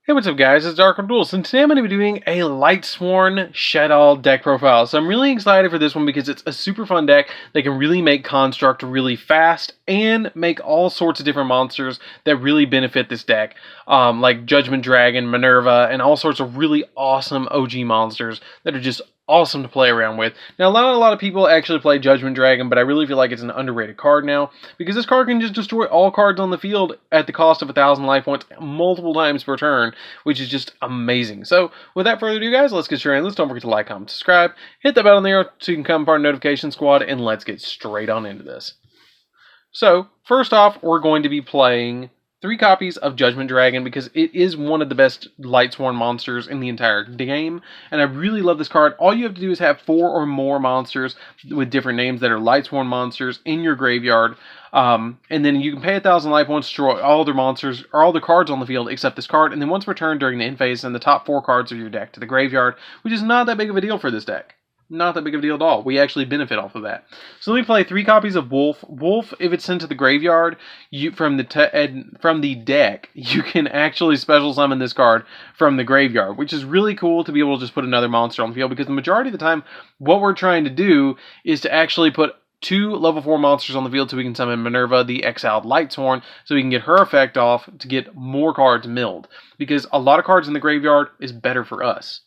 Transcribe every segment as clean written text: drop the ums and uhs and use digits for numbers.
Hey, what's up guys, it's DarkArmedDuelist, and today I'm going to be doing a Lightsworn Shaddoll deck profile. So I'm really excited for this one because it's a super fun deck that can really make Construct really fast and make all sorts of different monsters that really benefit this deck. Like Judgment Dragon, Minerva, and all sorts of really awesome OG monsters that are just awesome to play around with. Now, not a lot of people actually play Judgment Dragon, but I really feel like it's an underrated card now, because this card can just destroy all cards on the field at the cost of 1,000 life points multiple times per turn, which is just amazing. So, without further ado, guys, let's get straight into this. Don't forget to like, comment, subscribe, hit that bell on the arrow so you can become part of the notification squad, and let's get straight on into this. So, first off, we're going to be playing 3 copies of Judgment Dragon because it is one of the best Lightsworn monsters in the entire game, and I really love this card. All you have to do is have 4 or more monsters with different names that are Lightsworn monsters in your graveyard, and then you can pay 1,000 life points to destroy all their monsters, or all the cards on the field except this card, and then once returned during the end phase, send the top 4 cards of your deck to the graveyard, which is not that big of a deal for this deck. Not that big of a deal at all. We actually benefit off of that. So let me play 3 copies of Wolf. Wolf, if it's sent to the graveyard, from the deck, you can actually special summon this card from the graveyard, which is really cool to be able to just put another monster on the field, because the majority of the time, what we're trying to do is to actually put 2 level 4 monsters on the field so we can summon Minerva, the exiled Lightsworn, so we can get her effect off to get more cards milled, because a lot of cards in the graveyard is better for us.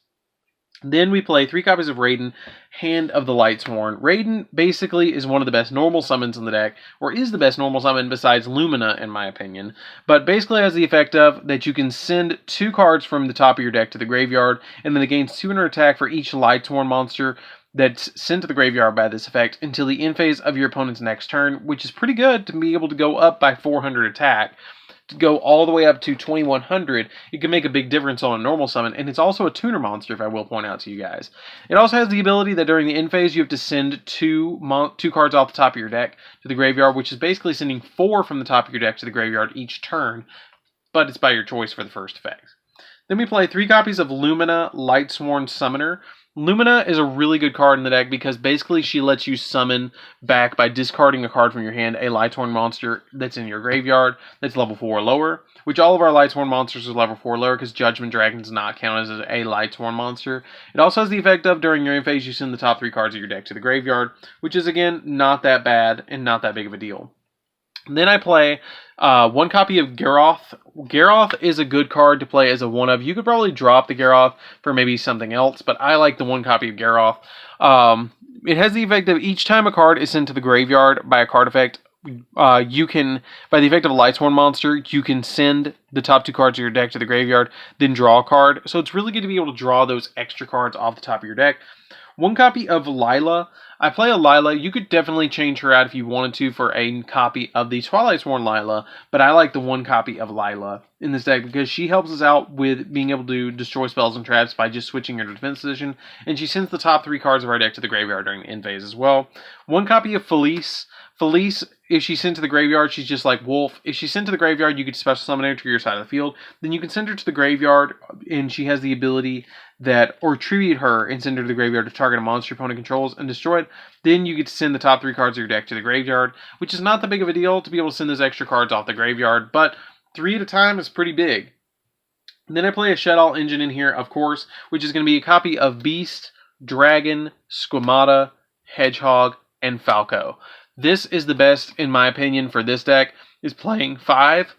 Then we play 3 copies of Raiden, Hand of the Lightsworn. Raiden basically is one of the best normal summons in the deck, or is the best normal summon besides Lumina, in my opinion. But basically has the effect of that you can send 2 cards from the top of your deck to the graveyard, and then it gains 200 attack for each Lightsworn monster that's sent to the graveyard by this effect until the end phase of your opponent's next turn, which is pretty good to be able to go up by 400 attack. To go all the way up to 2,100, it can make a big difference on a normal summon, and it's also a tuner monster, if I will point out to you guys. It also has the ability that during the end phase, you have to send 2 cards off the top of your deck to the graveyard, which is basically sending 4 from the top of your deck to the graveyard each turn, but it's by your choice for the first effect. Then we play 3 copies of Lumina, Lightsworn Summoner. Lumina is a really good card in the deck because basically she lets you summon back by discarding a card from your hand, a Lightsworn monster that's in your graveyard that's level 4 or lower, which all of our Lightsworn monsters are level 4 or lower because Judgment Dragon does not count as a Lightsworn monster. It also has the effect of during your end phase you send the top 3 cards of your deck to the graveyard, which is again not that bad and not that big of a deal. Then I play 1 copy of Garroth. Garroth is a good card to play as a 1-of. You could probably drop the Garroth for maybe something else, but I like the 1 copy of Garroth. It has the effect of each time a card is sent to the graveyard by a card effect, you can, by the effect of a Lightsworn monster, you can send the top 2 cards of your deck to the graveyard, then draw a card. So it's really good to be able to draw those extra cards off the top of your deck. 1 copy of Lila. I play a Lila. You could definitely change her out if you wanted to for a copy of the Twilightsworn Lila, but I like the 1 copy of Lila in this deck because she helps us out with being able to destroy spells and traps by just switching her defense position, and she sends the top 3 cards of our deck to the graveyard during the end phase as well. 1 copy of Felice. Felice, if she's sent to the graveyard, she's just like Wolf. If she's sent to the graveyard, you could special summon her to your side of the field. Then you can send her to the graveyard, and she has the ability that, or tribute her and send her to the graveyard to target a monster your opponent controls and destroy it. Then you get to send the top 3 cards of your deck to the graveyard, which is not that big of a deal to be able to send those extra cards off the graveyard, but 3 at a time is pretty big. Then I play a Shaddoll engine in here, of course, which is going to be a copy of Beast, Dragon, Squamata, Hedgehog, and Falco. This is the best, in my opinion, for this deck, is playing 5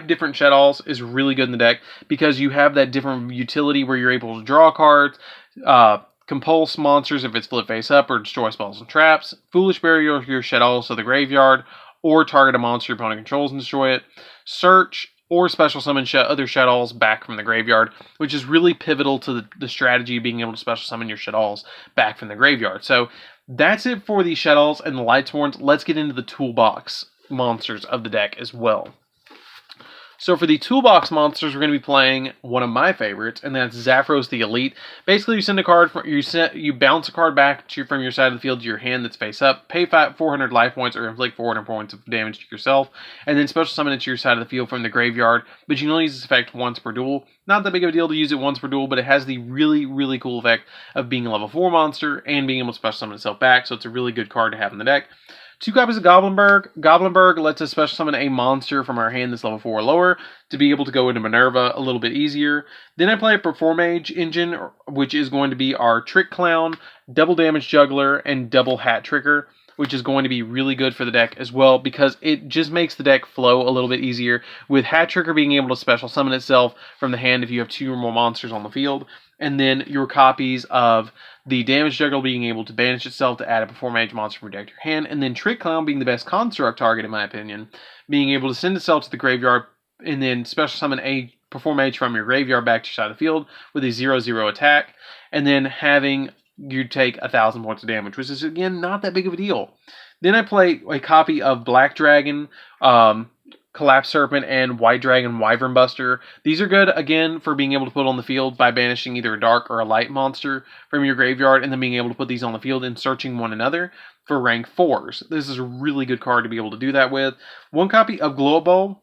different Shaddolls is really good in the deck because you have that different utility where you're able to draw cards, compulse monsters if it's flip face up, or destroy spells and traps, foolish burial your Shaddolls to the graveyard, or target a monster your opponent controls and destroy it, search, or special summon other Shaddolls back from the graveyard, which is really pivotal to the strategy of being able to special summon your Shaddolls back from the graveyard. So that's it for the Shaddolls and the Lightsworns. Let's get into the Toolbox monsters of the deck as well. So for the Toolbox monsters, we're going to be playing one of my favorites, and that's Zaphros the Elite. Basically, you send a card, you bounce a card back from your side of the field to your hand that's face up, pay 400 life points or inflict 400 points of damage to yourself, and then special summon it to your side of the field from the graveyard, but you can only use this effect once per duel. Not that big of a deal to use it once per duel, but it has the really, really cool effect of being a level 4 monster and being able to special summon itself back, so it's a really good card to have in the deck. 2 copies of Goblinberg. Goblinberg lets us special summon a monster from our hand that's level 4 or lower to be able to go into Minerva a little bit easier. Then I play a Performage engine, which is going to be our Trick Clown, Double Damage Juggler, and Double Hat Trigger, which is going to be really good for the deck as well because it just makes the deck flow a little bit easier, with Hat Trigger being able to special summon itself from the hand if you have 2 or more monsters on the field, and then your copies of the Damage Juggler being able to banish itself to add a Performage monster from your deck to your hand, and then Trick Clown being the best construct target in my opinion, being able to send itself to the graveyard and then special summon a Performage from your graveyard back to your side of the field with a 0/0 attack, and then having you take 1,000 points of damage, which is, again, not that big of a deal. Then I play a copy of Black Dragon, Collapse Serpent, and White Dragon Wyvern Buster. These are good, again, for being able to put on the field by banishing either a dark or a light monster from your graveyard, and then being able to put these on the field and searching one another for rank 4s. This is a really good card to be able to do that with. 1 copy of Glow Bulb.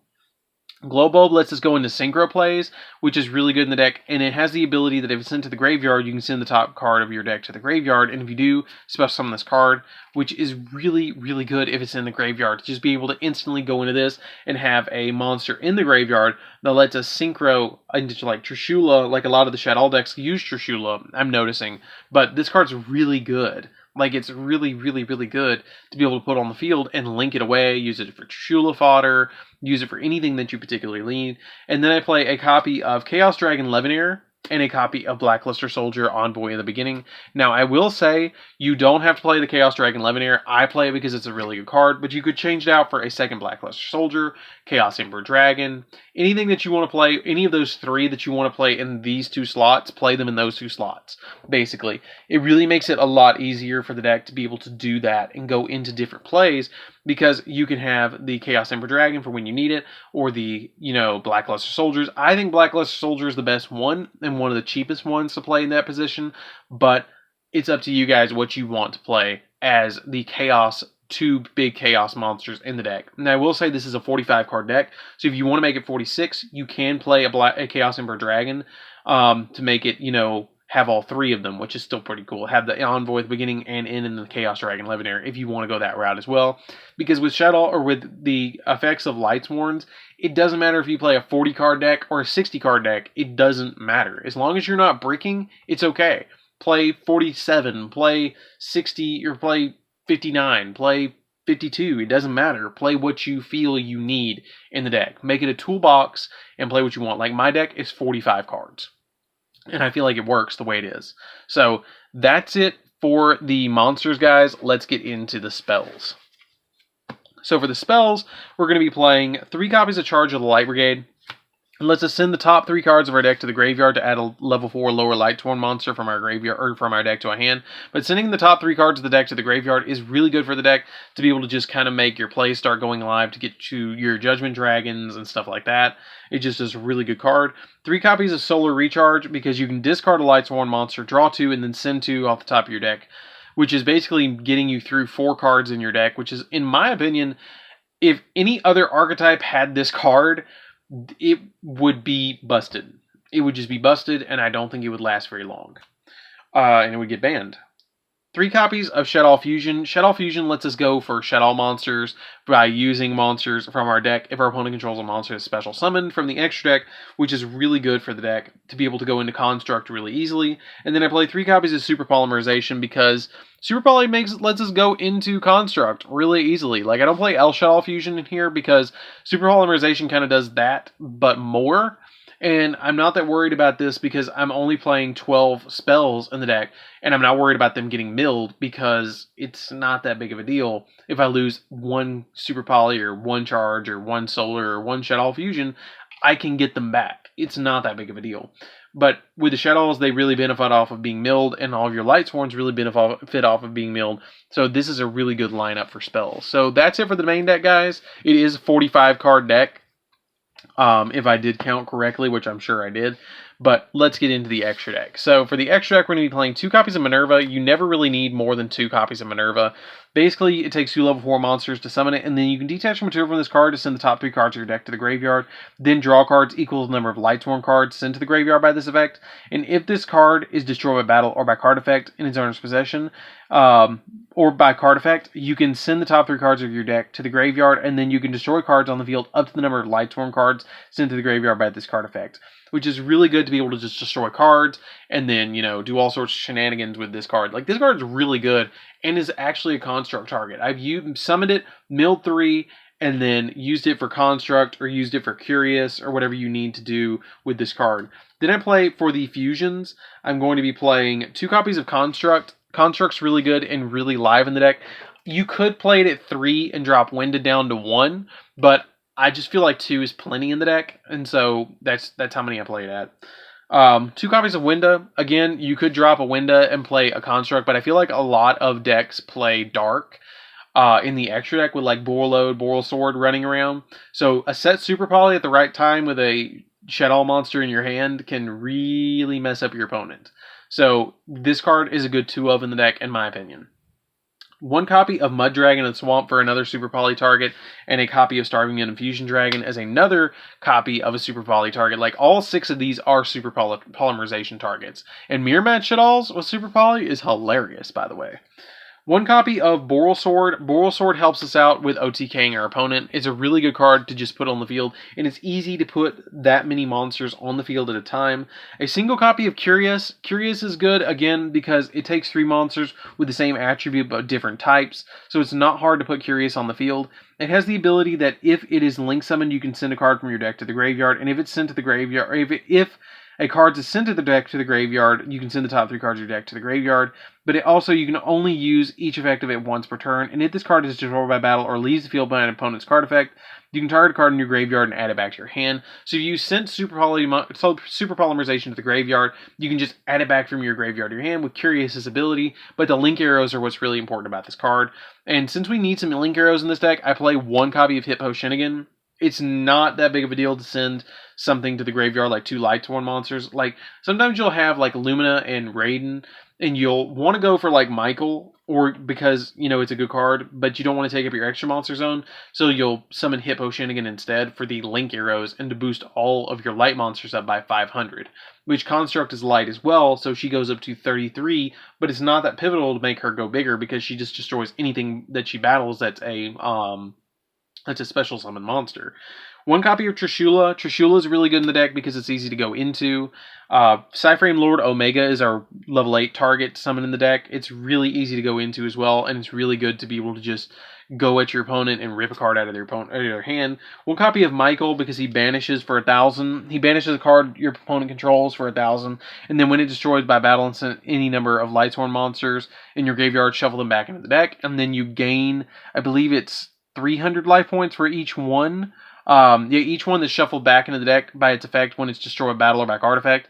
Glow Bulb lets us go into synchro plays, which is really good in the deck, and it has the ability that if it's sent to the graveyard, you can send the top card of your deck to the graveyard, and if you do, special summon this card, which is really, really good if it's in the graveyard. Just be able to instantly go into this and have a monster in the graveyard that lets us synchro into like Trishula, like a lot of the Shaddoll decks use Trishula, I'm noticing, but this card's really good. Like, it's really, really, really good to be able to put on the field and link it away, use it for Trishula fodder, use it for anything that you particularly need. And then I play a copy of Chaos Dragon Levineer and a copy of Blackluster Soldier Envoy in the beginning. Now, I will say, you don't have to play the Chaos Dragon Levineer. I play it because it's a really good card, but you could change it out for a second Blackluster Soldier, Chaos Emperor Dragon, anything that you want to play, any of those 3 that you want to play in these 2 slots, play them in those 2 slots, basically. It really makes it a lot easier for the deck to be able to do that and go into different plays, because you can have the Chaos Emperor Dragon for when you need it, or the, Blackluster Soldiers. I think Blackluster Soldier is the best one, and one of the cheapest ones to play in that position, but it's up to you guys what you want to play as the Chaos, 2 big Chaos monsters in the deck. Now, I will say this is a 45 card deck, so if you want to make it 46, you can play a Chaos Emperor Dragon to make it, have all 3 of them, which is still pretty cool. Have the Envoy at the beginning and in the Chaos Dragon Levineer if you want to go that route as well. Because with Shaddoll, or with the effects of Lightsworns, it doesn't matter if you play a 40 card deck or a 60 card deck. It doesn't matter. As long as you're not bricking, it's okay. Play 47, play 60, or play 59, play 52. It doesn't matter. Play what you feel you need in the deck. Make it a toolbox and play what you want. Like, my deck is 45 cards. And I feel like it works the way it is. So that's it for the monsters, guys. Let's get into the spells. So for the spells, we're going to be playing 3 copies of Charge of the Light Brigade. And let's just send the top 3 cards of our deck to the graveyard to add a level 4 lower Lightsworn monster from our graveyard, or from our deck to a hand. But sending the top 3 cards of the deck to the graveyard is really good for the deck to be able to just kind of make your plays start going live, to get to your Judgment Dragons and stuff like that. It just is a really good card. 3 copies of Solar Recharge, because you can discard a Lightsworn monster, draw 2, and then send 2 off the top of your deck, which is basically getting you through 4 cards in your deck, which is, in my opinion, if any other archetype had this card, it would be busted. It would just be busted, and I don't think it would last very long. And it would get banned. 3 copies of Shaddoll Fusion. Shaddoll Fusion lets us go for Shaddoll monsters by using monsters from our deck if our opponent controls a monster that's special summoned from the extra deck, which is really good for the deck to be able to go into Construct really easily. And then I play 3 copies of Super Polymerization, because Super Poly lets us go into Construct really easily. Like, I don't play L Shaddoll Fusion in here because Super Polymerization kind of does that, but more. And I'm not that worried about this because I'm only playing 12 spells in the deck, and I'm not worried about them getting milled because it's not that big of a deal. If I lose 1 Super Poly or 1 Charge or 1 Solar or 1 Shaddoll Fusion, I can get them back. It's not that big of a deal. But with the Shaddolls, they really benefit off of being milled, and all of your Lightsworns really benefit off of being milled. So this is a really good lineup for spells. So that's it for the main deck, guys. It is a 45 card deck. If I did count correctly, which I'm sure I did. But let's get into the extra deck. So for the extra deck, we're going to be playing 2 copies of Minerva. You never really need more than 2 copies of Minerva. Basically, it takes 2 level 4 monsters to summon it, and then you can detach material from this card to send the top 3 cards of your deck to the graveyard. Then draw cards equal to the number of Lightsworn cards sent to the graveyard by this effect. And if this card is destroyed by battle or by card effect in its owner's possession, or by card effect, you can send the top 3 cards of your deck to the graveyard, and then you can destroy cards on the field up to the number of Lightsworn cards sent to the graveyard by this card effect, which is really good to be able to just destroy cards and then, you know, do all sorts of shenanigans with this card. Like, this card is really good and is actually a construct target. I've summoned it, milled 3, and then used it for construct or used it for curious or whatever you need to do with this card. Then I play for the fusions. I'm going to be playing 2 copies of construct. Construct's really good and really live in the deck. You could play it at 3 and drop Winded down to 1, but I just feel like 2 is plenty in the deck, and so that's how many I play it at. 2 copies of Winda. Again, you could drop a Winda and play a construct, but I feel like a lot of decks play Dark in the extra deck with like Borreload, Borrelsword running around. So a set Super Poly at the right time with a Shaddoll monster in your hand can really mess up your opponent. So this card is a good 2 of in the deck, in my opinion. 1 copy of Mud Dragon and Swamp for another Super Poly target, and a copy of Starving Man and Fusion Dragon as another copy of a Super Poly target. Like, all 6 of these are Super Polymerization targets. And Mirror Match Shaddolls with Super Poly is hilarious, by the way. 1 copy of Borrelsword. Borrelsword helps us out with OTKing our opponent. It's a really good card to just put on the field, and it's easy to put that many monsters on the field at a time. A single copy of Curious. Curious is good, again, because it takes 3 monsters with the same attribute but different types, so it's not hard to put Curious on the field. It has the ability that if it is link summoned, you can send a card from your deck to the graveyard, and if it's sent to the graveyard, or if a card is sent to the deck to the graveyard, you can send the top 3 cards of your deck to the graveyard. But it also, you can only use each effect of it once per turn. And if this card is destroyed by battle or leaves the field by an opponent's card effect, you can target a card in your graveyard and add it back to your hand. So if you sent Super Polymerization to the graveyard, you can just add it back from your graveyard to your hand with Curious's ability. But the link arrows are what's really important about this card. And since we need some link arrows in this deck, I play 1 copy of Hippo Shenanigan. It's not that big of a deal to send something to the graveyard like 2 Lightsworn monsters. Like, sometimes you'll have like Lumina and Raiden, and you'll want to go for like Michael, or because, you know, it's a good card, but you don't want to take up your extra monster zone, so you'll summon Hippo Shenanigan instead for the link arrows and to boost all of your light monsters up by 500. Which Construct is light as well, so she goes up to 33, but it's not that pivotal to make her go bigger because she just destroys anything that she battles that's a special summon monster. 1 copy of Trishula. Trishula is really good in the deck because it's easy to go into. Psyframe Lord Omega is our level 8 target summon in the deck. It's really easy to go into as well, and it's really good to be able to just go at your opponent and rip a card out of their hand. 1 copy of Michael because he banishes for 1,000. He banishes a card your opponent controls for 1,000, and then when it destroys by battle and send any number of Lightsworn monsters in your graveyard, shuffle them back into the deck, and then you gain, I believe it's 300 life points for each one. Each one that's shuffled back into the deck by its effect when it's destroyed by battle or by card effect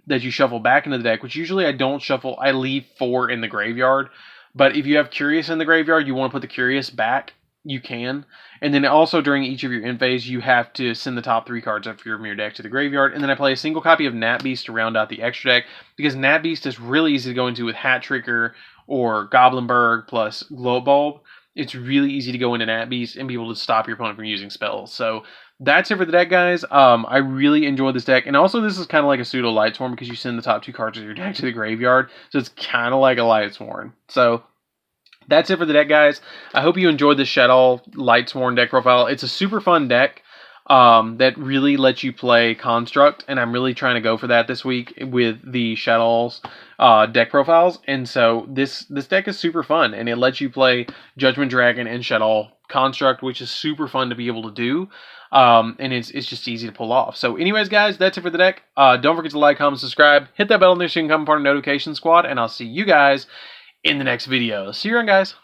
that you shuffle back into the deck, which usually I don't shuffle. I leave 4 in the graveyard. But if you have Curious in the graveyard, you want to put the Curious back, you can. And then also during each of your end phase, you have to send the top 3 cards from your deck to the graveyard. And then I play a single copy of Nat Beast to round out the extra deck, because Nat Beast is really easy to go into with Hat Tricker or Goblinberg plus Glow Bulb. It's really easy to go into Nat Beast and be able to stop your opponent from using spells. So that's it for the deck, guys. I really enjoyed this deck. And also, this is kind of like a pseudo Lightsworn because you send the top 2 cards of your deck to the graveyard. So it's kind of like a Lightsworn. So that's it for the deck, guys. I hope you enjoyed this Shaddoll Lightsworn deck profile. It's a super fun deck that really lets you play Construct, and I'm really trying to go for that this week with the Shaddoll's deck profiles. And so this deck is super fun, and it lets you play Judgment Dragon and Shaddoll Construct, which is super fun to be able to do. And it's just easy to pull off. So anyways, guys, that's it for the deck. Don't forget to like, comment, subscribe, hit that bell there so you can become part of the notification squad, and I'll see you guys in the next video. See you around, guys.